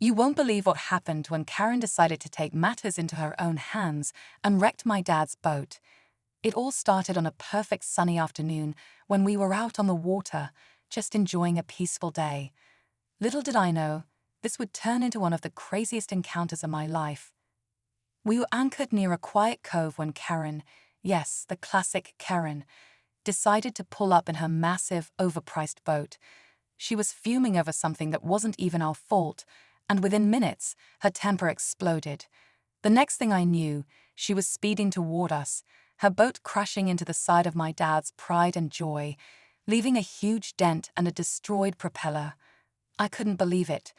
You won't believe what happened when Karen decided to take matters into her own hands and wrecked my dad's boat. It all started on a perfect sunny afternoon when we were out on the water, just enjoying a peaceful day. Little did I know, this would turn into one of the craziest encounters of my life. We were anchored near a quiet cove when Karen, yes, the classic Karen, decided to pull up in her massive, overpriced boat. She was fuming over something that wasn't even our fault, and within minutes, her temper exploded. The next thing I knew, she was speeding toward us, her boat crashing into the side of my dad's Pride and Joy, leaving a huge dent and a destroyed propeller. I couldn't believe it.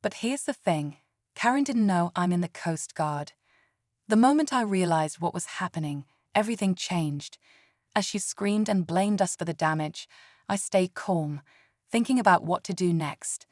But here's the thing, Karen didn't know I'm in the Coast Guard. The moment I realized what was happening, everything changed. As she screamed and blamed us for the damage, I stayed calm, thinking about what to do next.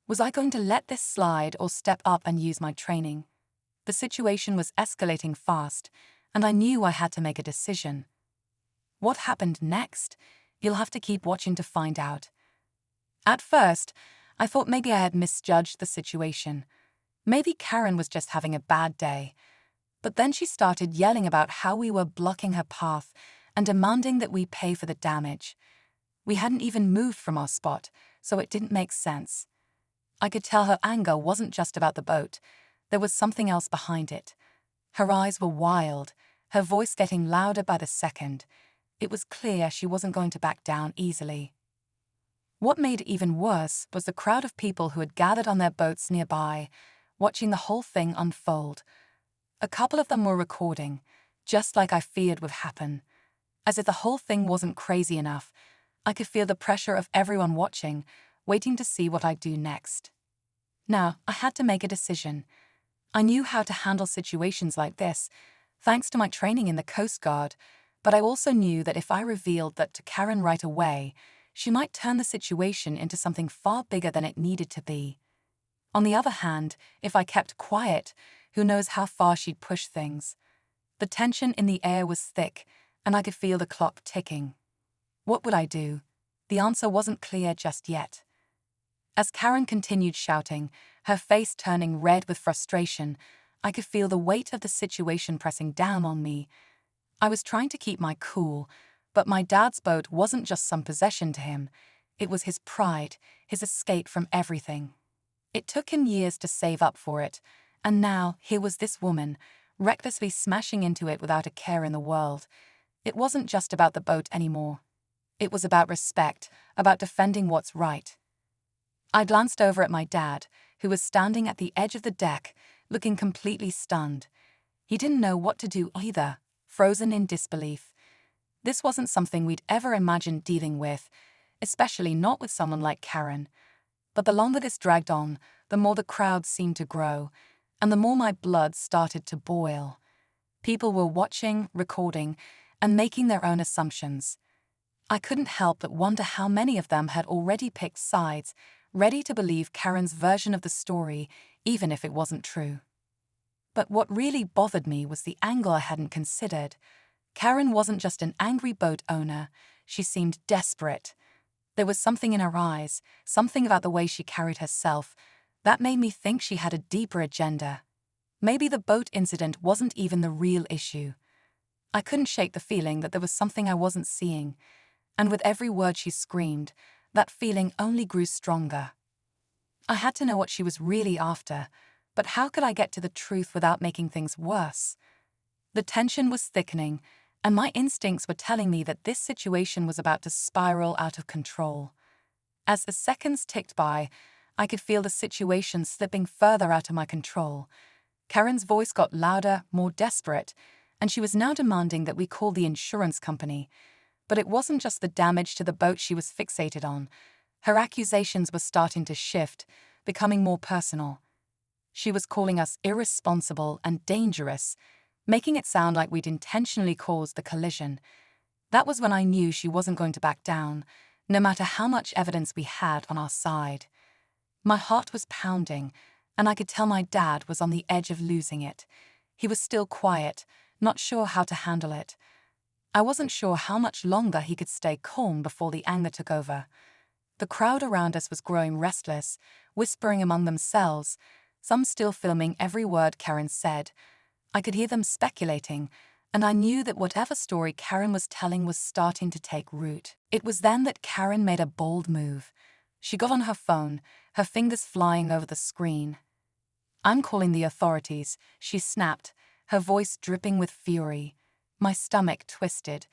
Was I going to let this slide or step up and use my training? The situation was escalating fast, and I knew I had to make a decision. What happened next? You'll have to keep watching to find out. At first, I thought maybe I had misjudged the situation. Maybe Karen was just having a bad day. But then she started yelling about how we were blocking her path and demanding that we pay for the damage. We hadn't even moved from our spot, so it didn't make sense. I could tell her anger wasn't just about the boat. There was something else behind it. Her eyes were wild, her voice getting louder by the second. It was clear she wasn't going to back down easily. What made it even worse was the crowd of people who had gathered on their boats nearby, watching the whole thing unfold. A couple of them were recording, just like I feared would happen. As if the whole thing wasn't crazy enough, I could feel the pressure of everyone watching, waiting to see what I'd do next. Now, I had to make a decision. I knew how to handle situations like this, thanks to my training in the Coast Guard, but I also knew that if I revealed that to Karen right away, she might turn the situation into something far bigger than it needed to be. On the other hand, if I kept quiet, who knows how far she'd push things. The tension in the air was thick, and I could feel the clock ticking. What would I do? The answer wasn't clear just yet. As Karen continued shouting, her face turning red with frustration, I could feel the weight of the situation pressing down on me. I was trying to keep my cool, but my dad's boat wasn't just some possession to him. It was his pride, his escape from everything. It took him years to save up for it, and now here was this woman, recklessly smashing into it without a care in the world. It wasn't just about the boat anymore. It was about respect, about defending what's right. I glanced over at my dad, who was standing at the edge of the deck, looking completely stunned. He didn't know what to do either, frozen in disbelief. This wasn't something we'd ever imagined dealing with, especially not with someone like Karen. But the longer this dragged on, the more the crowd seemed to grow, and the more my blood started to boil. People were watching, recording, and making their own assumptions. I couldn't help but wonder how many of them had already picked sides, ready to believe Karen's version of the story, even if it wasn't true. But what really bothered me was the angle I hadn't considered. Karen wasn't just an angry boat owner, she seemed desperate. There was something in her eyes, something about the way she carried herself, that made me think she had a deeper agenda. Maybe the boat incident wasn't even the real issue. I couldn't shake the feeling that there was something I wasn't seeing, and with every word she screamed, that feeling only grew stronger. I had to know what she was really after, but how could I get to the truth without making things worse? The tension was thickening, and my instincts were telling me that this situation was about to spiral out of control. As the seconds ticked by, I could feel the situation slipping further out of my control. Karen's voice got louder, more desperate, and she was now demanding that we call the insurance company. But it wasn't just the damage to the boat she was fixated on. Her accusations were starting to shift, becoming more personal. She was calling us irresponsible and dangerous, making it sound like we'd intentionally caused the collision. That was when I knew she wasn't going to back down, no matter how much evidence we had on our side. My heart was pounding, and I could tell my dad was on the edge of losing it. He was still quiet, not sure how to handle it. I wasn't sure how much longer he could stay calm before the anger took over. The crowd around us was growing restless, whispering among themselves, some still filming every word Karen said. I could hear them speculating, and I knew that whatever story Karen was telling was starting to take root. It was then that Karen made a bold move. She got on her phone, her fingers flying over the screen. "I'm calling the authorities," she snapped, her voice dripping with fury. My stomach twisted.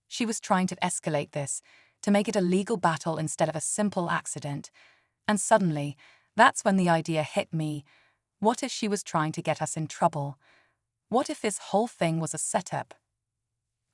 She was trying to escalate this, to make it a legal battle instead of a simple accident. And suddenly, that's when the idea hit me. What if she was trying to get us in trouble? What if this whole thing was a setup?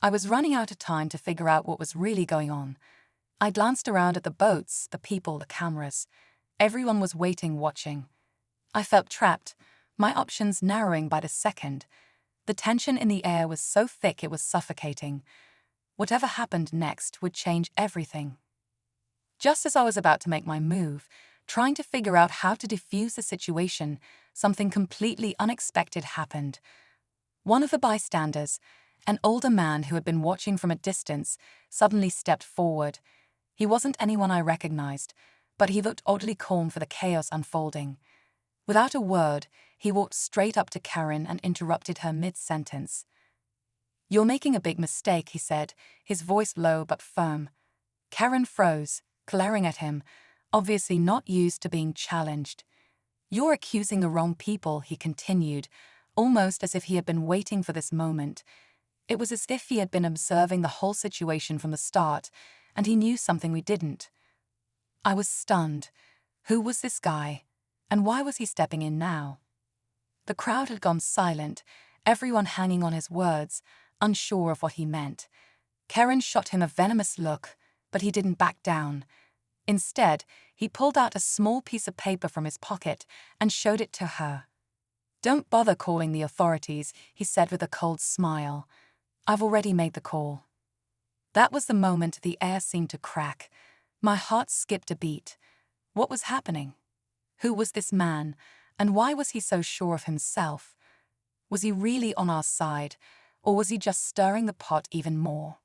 I was running out of time to figure out what was really going on. I glanced around at the boats, the people, the cameras. Everyone was waiting, watching. I felt trapped, my options narrowing by the second. The tension in the air was so thick it was suffocating. Whatever happened next would change everything. Just as I was about to make my move, trying to figure out how to defuse the situation, something completely unexpected happened. One of the bystanders, an older man who had been watching from a distance, suddenly stepped forward. He wasn't anyone I recognized, but he looked oddly calm for the chaos unfolding. Without a word, he walked straight up to Karen and interrupted her mid-sentence. "You're making a big mistake," he said, his voice low but firm. Karen froze, glaring at him, obviously not used to being challenged. "You're accusing the wrong people," he continued, almost as if he had been waiting for this moment. It was as if he had been observing the whole situation from the start, and he knew something we didn't. I was stunned. Who was this guy? And why was he stepping in now? The crowd had gone silent, everyone hanging on his words, unsure of what he meant. Karen shot him a venomous look, but he didn't back down. Instead, he pulled out a small piece of paper from his pocket and showed it to her. "Don't bother calling the authorities," he said with a cold smile. "I've already made the call." That was the moment the air seemed to crack. My heart skipped a beat. What was happening? Who was this man, and why was he so sure of himself? Was he really on our side, or was he just stirring the pot even more?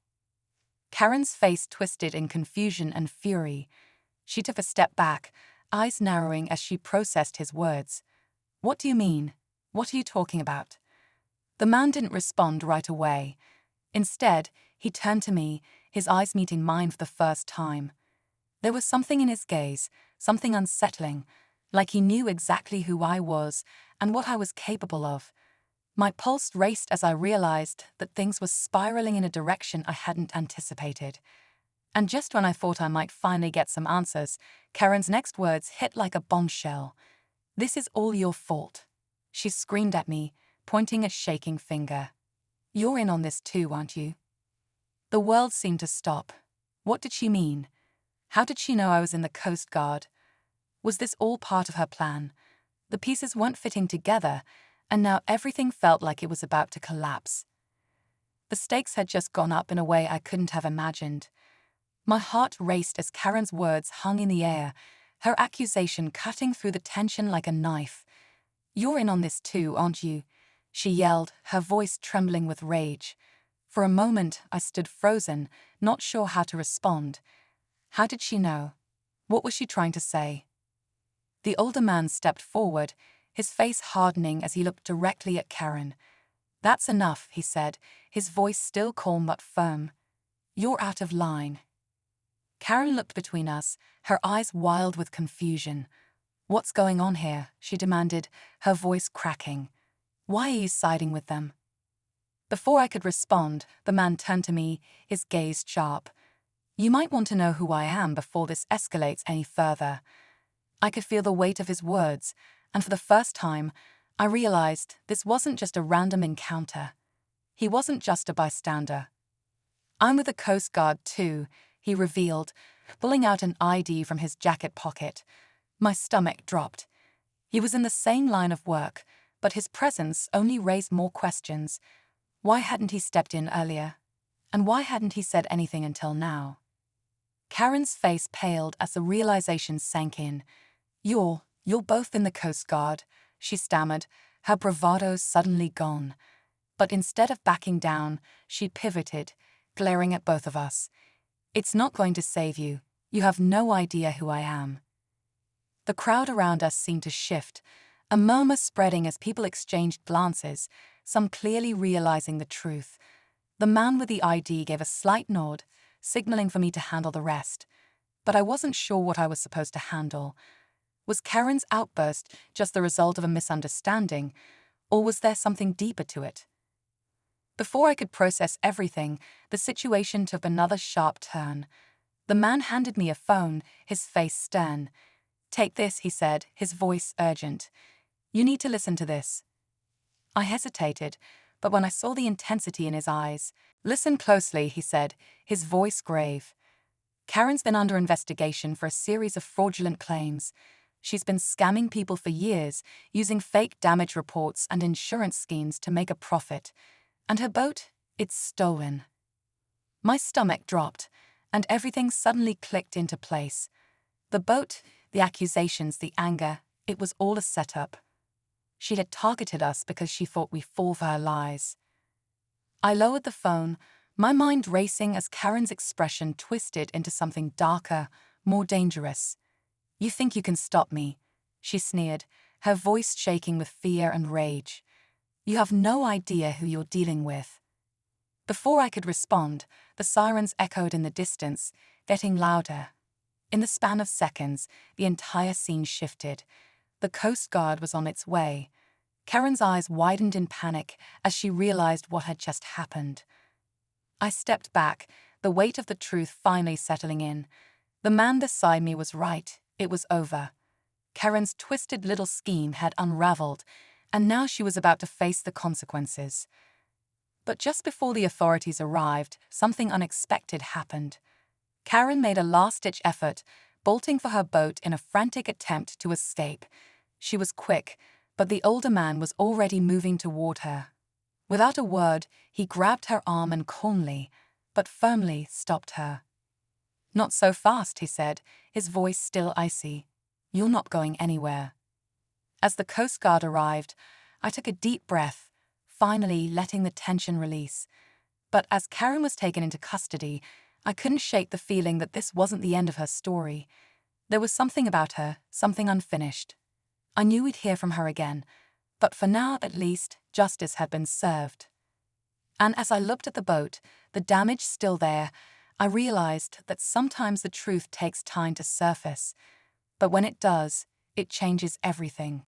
Karen's face twisted in confusion and fury. She took a step back, eyes narrowing as she processed his words. "What do you mean? What are you talking about?" The man didn't respond right away. Instead, he turned to me, his eyes meeting mine for the first time. There was something in his gaze, something unsettling, like he knew exactly who I was and what I was capable of. My pulse raced as I realized that things were spiraling in a direction I hadn't anticipated. And just when I thought I might finally get some answers, Karen's next words hit like a bombshell. "This is all your fault." She screamed at me, pointing a shaking finger. "You're in on this too, aren't you?" The world seemed to stop. What did she mean? How did she know I was in the Coast Guard? Was this all part of her plan? The pieces weren't fitting together, and now everything felt like it was about to collapse. The stakes had just gone up in a way I couldn't have imagined. My heart raced as Karen's words hung in the air, her accusation cutting through the tension like a knife. "You're in on this too, aren't you?" she yelled, her voice trembling with rage. For a moment, I stood frozen, not sure how to respond. How did she know? What was she trying to say? The older man stepped forward, his face hardening as he looked directly at Karen. "That's enough," he said, his voice still calm but firm. "You're out of line." Karen looked between us, her eyes wild with confusion. "What's going on here?" she demanded, her voice cracking. "Why are you siding with them?" Before I could respond, the man turned to me, his gaze sharp. "You might want to know who I am before this escalates any further." I could feel the weight of his words, and for the first time, I realized this wasn't just a random encounter. He wasn't just a bystander. "I'm with the Coast Guard too," he revealed, pulling out an ID from his jacket pocket. My stomach dropped. He was in the same line of work, but his presence only raised more questions. Why hadn't he stepped in earlier? And why hadn't he said anything until now? Karen's face paled as the realization sank in. You're both in the Coast Guard," she stammered, her bravado suddenly gone. But instead of backing down, she pivoted, glaring at both of us. "It's not going to save you. You have no idea who I am." The crowd around us seemed to shift, a murmur spreading as people exchanged glances, some clearly realizing the truth. The man with the ID gave a slight nod, signaling for me to handle the rest. But I wasn't sure what I was supposed to handle. Was Karen's outburst just the result of a misunderstanding, or was there something deeper to it? Before I could process everything, the situation took another sharp turn. The man handed me a phone, his face stern. "Take this," he said, his voice urgent. "You need to listen to this." I hesitated, but when I saw the intensity in his eyes, "Listen closely," he said, his voice grave. "Karen's been under investigation for a series of fraudulent claims. She's been scamming people for years, using fake damage reports and insurance schemes to make a profit. And her boat? It's stolen." My stomach dropped, and everything suddenly clicked into place. The boat, the accusations, the anger, it was all a setup. She had targeted us because she thought we'd fall for her lies. I lowered the phone, my mind racing as Karen's expression twisted into something darker, more dangerous. "You think you can stop me?" she sneered, her voice shaking with fear and rage. "You have no idea who you're dealing with." Before I could respond, the sirens echoed in the distance, getting louder. In the span of seconds, the entire scene shifted. The Coast Guard was on its way. Karen's eyes widened in panic as she realized what had just happened. I stepped back, the weight of the truth finally settling in. The man beside me was right. It was over. Karen's twisted little scheme had unraveled, and now she was about to face the consequences. But just before the authorities arrived, something unexpected happened. Karen made a last-ditch effort, bolting for her boat in a frantic attempt to escape. She was quick, but the older man was already moving toward her. Without a word, he grabbed her arm and calmly, but firmly, stopped her. "Not so fast," he said, his voice still icy. "You're not going anywhere." As the Coast Guard arrived, I took a deep breath, finally letting the tension release. But as Karen was taken into custody, I couldn't shake the feeling that this wasn't the end of her story. There was something about her, something unfinished. I knew we'd hear from her again, but for now, at least, justice had been served. And as I looked at the boat, the damage still there, I realized that sometimes the truth takes time to surface, but when it does, it changes everything.